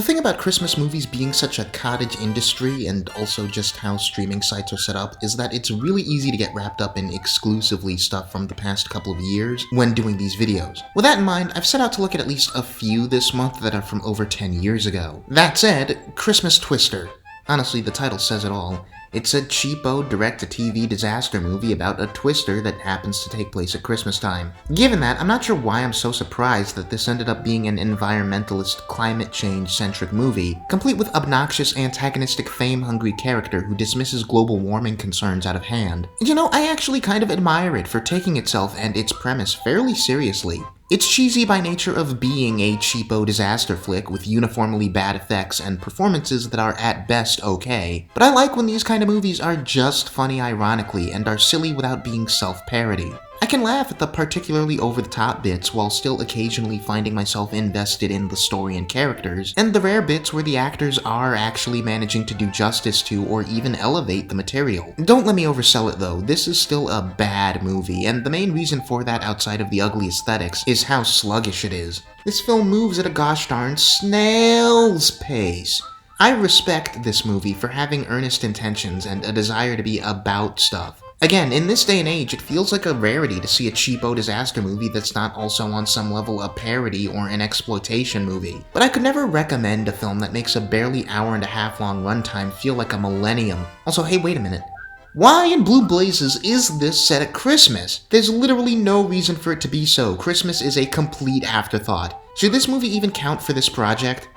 The thing about Christmas movies being such a cottage industry, and also just how streaming sites are set up, is that it's really easy to get wrapped up in exclusively stuff from the past couple of years when doing these videos. With that in mind, I've set out to look at least a few this month that are from over 10 years ago. That said, Christmas Twister. Honestly, the title says it all. It's a cheapo direct-to-TV disaster movie about a twister that happens to take place at Christmas time. Given that, I'm not sure why I'm so surprised that this ended up being an environmentalist, climate change-centric movie, complete with obnoxious, antagonistic, fame-hungry character who dismisses global warming concerns out of hand. And you know, I actually kind of admire it for taking itself and its premise fairly seriously. It's cheesy by nature of being a cheapo disaster flick with uniformly bad effects and performances that are at best okay, but I like when these kind of movies are just funny ironically and are silly without being self-parody. I can laugh at the particularly over-the-top bits while still occasionally finding myself invested in the story and characters, and the rare bits where the actors are actually managing to do justice to or even elevate the material. Don't let me oversell it though, this is still a bad movie, and the main reason for that outside of the ugly aesthetics is how sluggish it is. This film moves at a gosh darn snail's pace. I respect this movie for having earnest intentions and a desire to be about stuff. Again, in this day and age, it feels like a rarity to see a cheapo disaster movie that's not also on some level a parody or an exploitation movie. But I could never recommend a film that makes a barely hour-and-a-half long runtime feel like a millennium. Also, hey, wait a minute. Why in blue blazes is this set at Christmas? There's literally no reason for it to be so. Christmas is a complete afterthought. Should this movie even count for this project?